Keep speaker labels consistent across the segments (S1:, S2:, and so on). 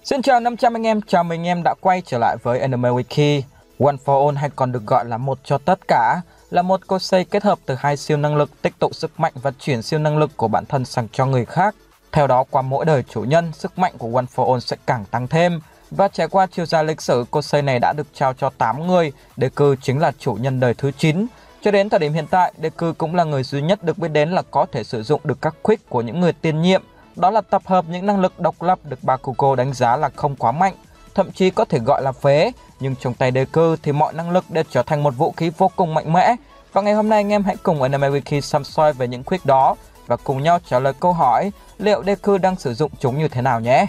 S1: Xin chào 500 anh em, chào mừng anh em đã quay trở lại với Anime Wiki. One for All hay còn được gọi là một cho tất cả là một Kosei kết hợp từ hai siêu năng lực tích tụ sức mạnh và chuyển siêu năng lực của bản thân sang cho người khác. Theo đó, qua mỗi đời chủ nhân, sức mạnh của One for All sẽ càng tăng thêm. Và trải qua chiều dài lịch sử, Kosei này đã được trao cho 8 người, Deku chính là chủ nhân đời thứ 9. Cho đến thời điểm hiện tại, Deku cũng là người duy nhất được biết đến là có thể sử dụng được các quick của những người tiền nhiệm. Đó là tập hợp những năng lực độc lập được Bakugo đánh giá là không quá mạnh, thậm chí có thể gọi là phế. Nhưng trong tay Deku thì mọi năng lực đều trở thành một vũ khí vô cùng mạnh mẽ. Và ngày hôm nay anh em hãy cùng Anime Wiki săm soi về những quick đó và cùng nhau trả lời câu hỏi liệu Deku đang sử dụng chúng như thế nào nhé.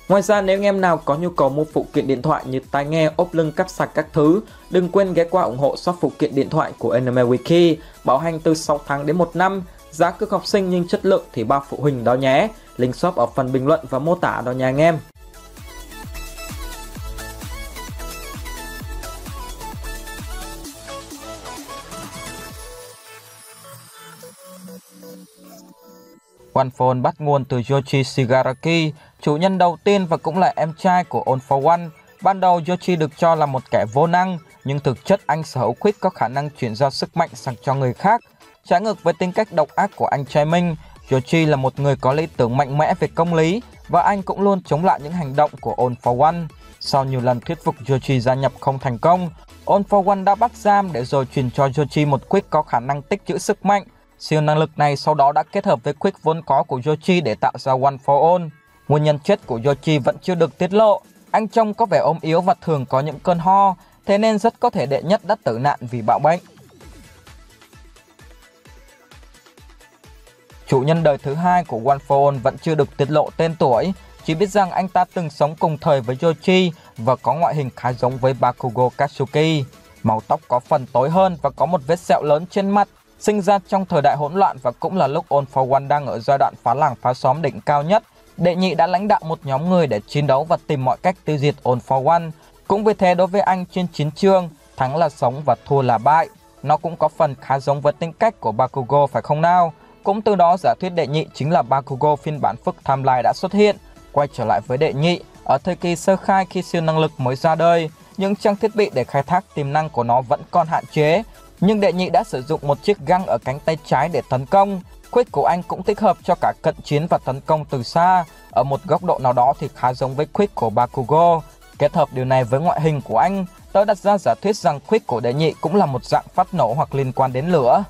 S1: Ngoài ra, nếu anh em nào có nhu cầu mua phụ kiện điện thoại như tai nghe, ốp lưng, cáp sạc các thứ, đừng quên ghé qua ủng hộ shop phụ kiện điện thoại của Anime Wiki, bảo hành từ 6 tháng đến 1 năm, giá cước học sinh nhưng chất lượng thì bao phụ huynh đó nhé. Link shop ở phần bình luận và mô tả đó nha anh em. One for All bắt nguồn từ Yoshi Shigaraki, chủ nhân đầu tiên và cũng là em trai của All for One. Ban đầu Yoshi được cho là một kẻ vô năng, nhưng thực chất anh sở hữu quick có khả năng chuyển giao sức mạnh sang cho người khác. Trái ngược với tính cách độc ác của anh trai mình, Yoshi là một người có lý tưởng mạnh mẽ về công lý và anh cũng luôn chống lại những hành động của All for One. Sau nhiều lần thuyết phục Yoshi gia nhập không thành công, All for One đã bắt giam để rồi truyền cho Yoshi một quick có khả năng tích trữ sức mạnh. Siêu năng lực này sau đó đã kết hợp với quick vốn có của Yoshi để tạo ra One for All. Nguyên nhân chết của Yoshi vẫn chưa được tiết lộ. Anh trông có vẻ ốm yếu và thường có những cơn ho, thế nên rất có thể đệ nhất đã tử nạn vì bạo bệnh. Chủ nhân đời thứ hai của One for All vẫn chưa được tiết lộ tên tuổi, chỉ biết rằng anh ta từng sống cùng thời với Yoshi và có ngoại hình khá giống với Bakugo Katsuki. Màu tóc có phần tối hơn và có một vết sẹo lớn trên mặt. Sinh ra trong thời đại hỗn loạn và cũng là lúc All for One đang ở giai đoạn phá làng phá xóm đỉnh cao nhất, đệ nhị đã lãnh đạo một nhóm người để chiến đấu và tìm mọi cách tiêu diệt All for One. Cũng vì thế đối với anh trên chiến trường, thắng là sống và thua là bại. Nó cũng có phần khá giống với tính cách của Bakugo phải không nào? Cũng từ đó giả thuyết đệ nhị chính là Bakugo phiên bản phức timeline đã xuất hiện. Quay trở lại với đệ nhị, ở thời kỳ sơ khai khi siêu năng lực mới ra đời, những trang thiết bị để khai thác tiềm năng của nó vẫn còn hạn chế. Nhưng đệ nhị đã sử dụng một chiếc găng ở cánh tay trái để tấn công. Quick của anh cũng thích hợp cho cả cận chiến và tấn công từ xa. Ở một góc độ nào đó thì khá giống với Quick của Bakugo. Kết hợp điều này với ngoại hình của anh, tôi đặt ra giả thuyết rằng Quick của đệ nhị cũng là một dạng phát nổ hoặc liên quan đến lửa.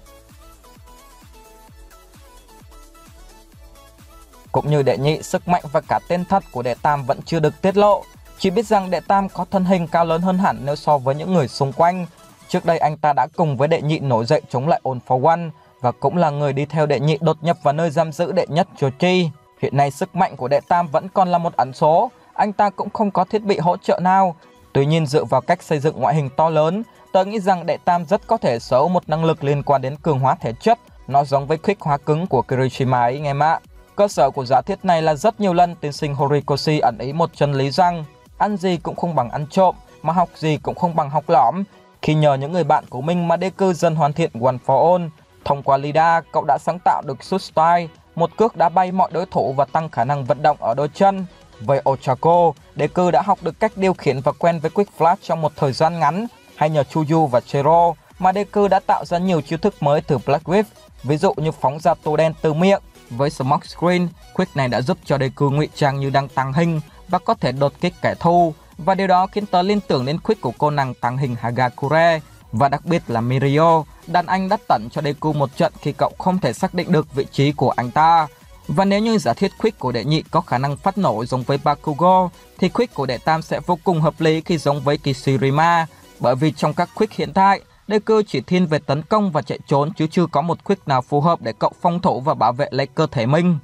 S1: Cũng như đệ nhị, sức mạnh và cả tên thật của đệ tam vẫn chưa được tiết lộ. Chỉ biết rằng đệ tam có thân hình cao lớn hơn hẳn nếu so với những người xung quanh. Trước đây anh ta đã cùng với đệ nhị nổi dậy chống lại All for One và cũng là người đi theo đệ nhị đột nhập vào nơi giam giữ đệ nhất Yoshi. Hiện nay sức mạnh của đệ tam vẫn còn là một ẩn số, anh ta cũng không có thiết bị hỗ trợ nào. Tuy nhiên dựa vào cách xây dựng ngoại hình to lớn, tôi nghĩ rằng đệ tam rất có thể sở hữu một năng lực liên quan đến cường hóa thể chất. Nó giống với quick hóa cứng của Kirishima ấy anh em ạ. Cơ sở của giả thuyết này là rất nhiều lần tiên sinh Horikoshi ẩn ý một chân lý rằng ăn gì cũng không bằng ăn trộm, mà học gì cũng không bằng học lỏm. Khi nhờ những người bạn của mình mà Deku dần hoàn thiện One for All. Thông qua Lida, cậu đã sáng tạo được Shoot Style, một cước đá bay mọi đối thủ và tăng khả năng vận động ở đôi chân. Với Ochako, Deku đã học được cách điều khiển và quen với Quick Flash trong một thời gian ngắn. Hay nhờ Chuyu và Chero mà Deku đã tạo ra nhiều chiêu thức mới từ Black Whip, ví dụ như phóng ra tua đen từ miệng. Với Smoke Screen, Quick này đã giúp cho Deku ngụy trang như đang tăng hình và có thể đột kích kẻ thù. Và điều đó khiến tớ liên tưởng đến quick của cô nàng tăng hình Hagakure. Và đặc biệt là Mirio, đàn anh đã tẩn cho Deku một trận khi cậu không thể xác định được vị trí của anh ta. Và nếu như giả thuyết quick của đệ nhị có khả năng phát nổ giống với Bakugo, thì quick của đệ tam sẽ vô cùng hợp lý khi giống với Kishirima. Bởi vì trong các quick hiện tại, Deku chỉ thiên về tấn công và chạy trốn chứ chưa có một quick nào phù hợp để cậu phòng thủ và bảo vệ lấy cơ thể mình.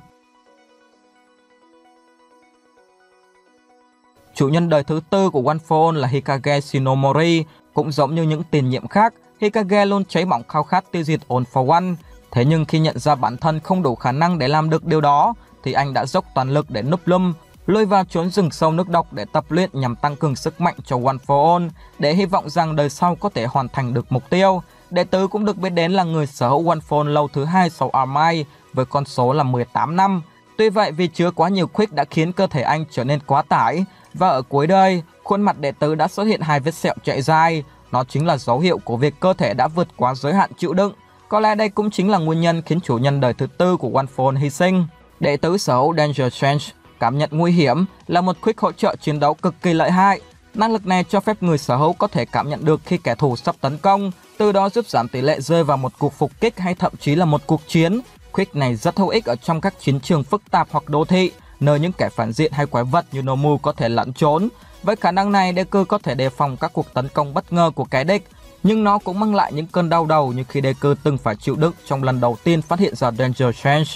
S1: Chủ nhân đời thứ tư của One for All là Hikage Shinomori. Cũng giống như những tiền nhiệm khác, Hikage luôn cháy bỏng khao khát tiêu diệt All for One. Thế nhưng khi nhận ra bản thân không đủ khả năng để làm được điều đó, thì anh đã dốc toàn lực để núp lùm, lôi vào chốn rừng sâu nước độc để tập luyện nhằm tăng cường sức mạnh cho One for All, để hy vọng rằng đời sau có thể hoàn thành được mục tiêu. Đệ tứ cũng được biết đến là người sở hữu One for All lâu thứ hai sau Armai với con số là 18 năm. Tuy vậy vì chứa quá nhiều quick đã khiến cơ thể anh trở nên quá tải. Và ở cuối đời, khuôn mặt đệ tứ đã xuất hiện 2 vết sẹo chạy dài. Nó chính là dấu hiệu của việc cơ thể đã vượt quá giới hạn chịu đựng. Có lẽ đây cũng chính là nguyên nhân khiến chủ nhân đời thứ 4 của One for All hy sinh. Đệ tứ sở hữu Danger Sense, cảm nhận nguy hiểm, là một quick hỗ trợ chiến đấu cực kỳ lợi hại. Năng lực này cho phép người sở hữu có thể cảm nhận được khi kẻ thù sắp tấn công, từ đó giúp giảm tỷ lệ rơi vào một cuộc phục kích hay thậm chí là một cuộc chiến. Quick này rất hữu ích ở trong các chiến trường phức tạp hoặc đô thị, nơi những kẻ phản diện hay quái vật như Nomu có thể lẩn trốn. Với khả năng này, Deku có thể đề phòng các cuộc tấn công bất ngờ của kẻ địch, nhưng nó cũng mang lại những cơn đau đầu như khi Deku từng phải chịu đựng trong lần đầu tiên phát hiện ra Danger Sense.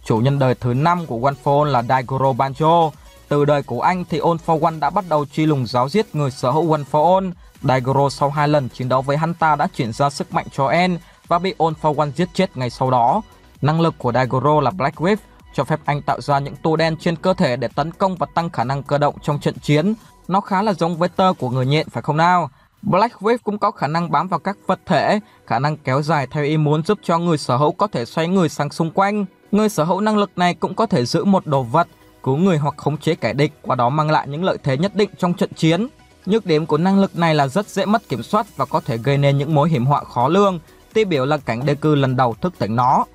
S1: Chủ nhân đời thứ 5 của One for All là Daigoro Banjo. Từ đời của anh thì All for One đã bắt đầu truy lùng giáo giết người sở hữu One for All. Daigoro sau 2 lần chiến đấu với hắn ta đã chuyển ra sức mạnh cho En và bị All for One giết chết ngay sau đó. Năng lực của Daigoro là Black Whip, cho phép anh tạo ra những tua đen trên cơ thể để tấn công và tăng khả năng cơ động trong trận chiến. Nó khá là giống với tơ của người nhện phải không nào? Black Whip cũng có khả năng bám vào các vật thể, khả năng kéo dài theo ý muốn giúp cho người sở hữu có thể xoay người sang xung quanh. Người sở hữu năng lực này cũng có thể giữ một đồ vật, cứu người hoặc khống chế kẻ địch, qua đó mang lại những lợi thế nhất định trong trận chiến. Nhược điểm của năng lực này là rất dễ mất kiểm soát và có thể gây nên những mối hiểm họa khó lường, tiêu biểu là cảnh Deku lần đầu thức tỉnh nó.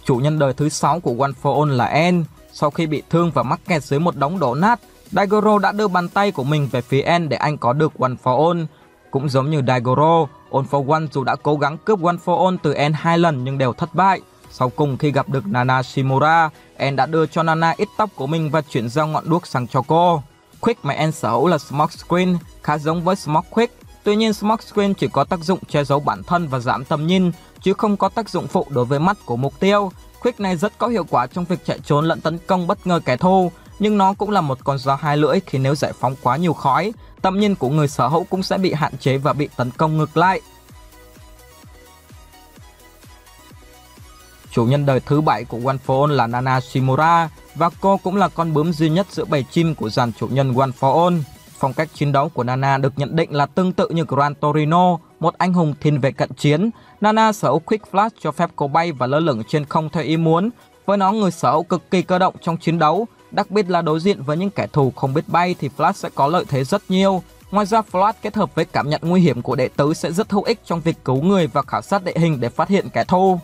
S1: Chủ nhân đời thứ 6 của One for All là En. Sau khi bị thương và mắc kẹt dưới một đống đổ nát, Daigoro đã đưa bàn tay của mình về phía En để anh có được One for All. Cũng giống như Daigoro, All for One dù đã cố gắng cướp One for All từ En 2 lần nhưng đều thất bại. Sau cùng khi gặp được Nana Shimura, En đã đưa cho Nana ít tóc của mình và chuyển giao ngọn đuốc sang cho cô. Quick mà En sở hữu là Smoke Screen, khá giống với Smoke Quick. Tuy nhiên Smoke Screen chỉ có tác dụng che giấu bản thân và giảm tầm nhìn, chứ không có tác dụng phụ đối với mắt của mục tiêu. Quick này rất có hiệu quả trong việc chạy trốn lẫn tấn công bất ngờ kẻ thù, nhưng nó cũng là một con dao hai lưỡi khi nếu giải phóng quá nhiều khói, tầm nhìn của người sở hữu cũng sẽ bị hạn chế và bị tấn công ngược lại. Chủ nhân đời thứ 7 của One for All là Nana Shimura, và cô cũng là con bướm duy nhất giữa bầy chim của dàn chủ nhân One for All. Phong cách chiến đấu của Nana được nhận định là tương tự như Gran Torino, một anh hùng thiên về cận chiến. Nana sở hữu Quick Flash cho phép cô bay và lơ lửng trên không theo ý muốn. Với nó, người sở hữu cực kỳ cơ động trong chiến đấu, đặc biệt là đối diện với những kẻ thù không biết bay thì Flash sẽ có lợi thế rất nhiều. Ngoài ra, Flash kết hợp với cảm nhận nguy hiểm của đệ tứ sẽ rất hữu ích trong việc cứu người và khảo sát địa hình để phát hiện kẻ thù.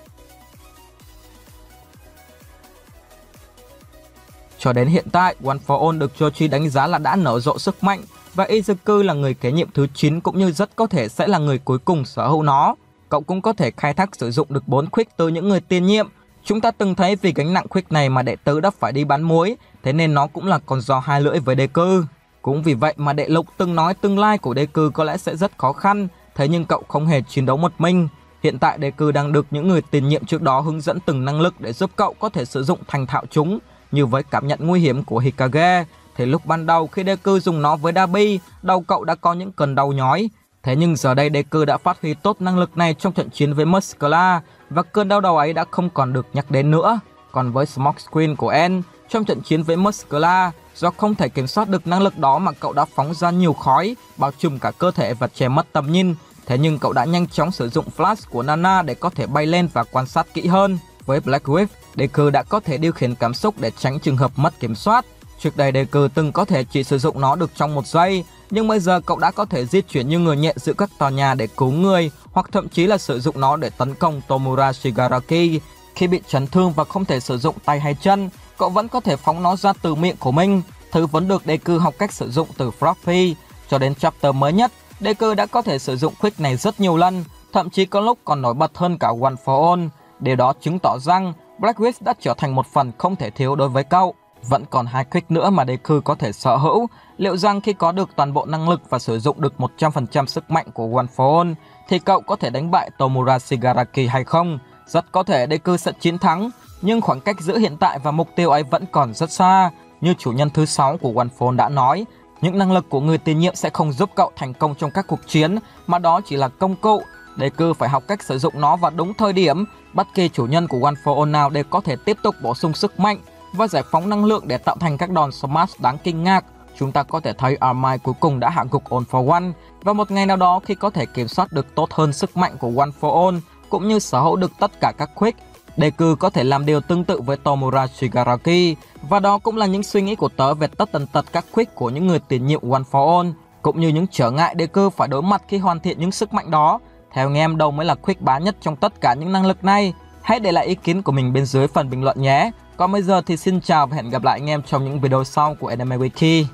S1: Cho đến hiện tại, One for All được Choji đánh giá là đã nở rộ sức mạnh, và Izuku là người kế nhiệm thứ 9 cũng như rất có thể sẽ là người cuối cùng sở hữu nó. Cậu cũng có thể khai thác sử dụng được 4 Quick từ những người tiền nhiệm. Chúng ta từng thấy vì gánh nặng Quick này mà đệ tứ đã phải đi bán muối, thế nên nó cũng là con dao hai lưỡi với Deku. Cũng vì vậy mà đệ lục từng nói tương lai của Deku có lẽ sẽ rất khó khăn, thế nhưng cậu không hề chiến đấu một mình. Hiện tại Deku đang được những người tiền nhiệm trước đó hướng dẫn từng năng lực để giúp cậu có thể sử dụng thành thạo chúng. Như với cảm nhận nguy hiểm của Hikage, thì lúc ban đầu khi Deku dùng nó với Dabi, đầu cậu đã có những cơn đau nhói. Thế nhưng giờ đây Deku đã phát huy tốt năng lực này trong trận chiến với Muscula, và cơn đau đầu ấy đã không còn được nhắc đến nữa. Còn với Smoke Screen của En, trong trận chiến với Muscula, do không thể kiểm soát được năng lực đó mà cậu đã phóng ra nhiều khói, bao trùm cả cơ thể và che mất tầm nhìn. Thế nhưng cậu đã nhanh chóng sử dụng Flash của Nana để có thể bay lên và quan sát kỹ hơn. Với Black Whip, Deku đã có thể điều khiển cảm xúc để tránh trường hợp mất kiểm soát. Trước đây Deku từng có thể chỉ sử dụng nó được trong 1 giây, nhưng bây giờ cậu đã có thể di chuyển như người nhện giữa các tòa nhà để cứu người, hoặc thậm chí là sử dụng nó để tấn công Tomura Shigaraki. Khi bị chấn thương và không thể sử dụng tay hay chân, cậu vẫn có thể phóng nó ra từ miệng của mình, thứ vẫn được Deku học cách sử dụng từ Froppy. Cho đến chapter mới nhất, Deku đã có thể sử dụng Quick này rất nhiều lần, thậm chí có lúc còn nổi bật hơn cả One for All. Điều đó chứng tỏ rằng Black Whip đã trở thành một phần không thể thiếu đối với cậu. Vẫn còn 2 Quick nữa mà Deku có thể sở hữu. Liệu rằng khi có được toàn bộ năng lực và sử dụng được 100% sức mạnh của One for All thì cậu có thể đánh bại Tomura Shigaraki hay không? Rất có thể Deku sẽ chiến thắng, nhưng khoảng cách giữa hiện tại và mục tiêu ấy vẫn còn rất xa. Như chủ nhân thứ 6 của One for All đã nói, những năng lực của người tiền nhiệm sẽ không giúp cậu thành công trong các cuộc chiến, mà đó chỉ là công cụ. Deku phải học cách sử dụng nó vào đúng thời điểm. Bất kỳ chủ nhân của One for All nào đều có thể tiếp tục bổ sung sức mạnh và giải phóng năng lượng để tạo thành các đòn smash đáng kinh ngạc. Chúng ta có thể thấy Armai cuối cùng đã hạ gục All for One, và một ngày nào đó khi có thể kiểm soát được tốt hơn sức mạnh của One for All, cũng như sở hữu được tất cả các quick. Deku có thể làm điều tương tự với Tomura Shigaraki, và đó cũng là những suy nghĩ của tớ về tất tần tật các quick của những người tiền nhiệm One for All, cũng như những trở ngại Deku phải đối mặt khi hoàn thiện những sức mạnh đó. Theo anh em, đâu mới là quick bá nhất trong tất cả những năng lực này? Hãy để lại ý kiến của mình bên dưới phần bình luận nhé. Còn bây giờ thì xin chào và hẹn gặp lại anh em trong những video sau của Anime Wiki.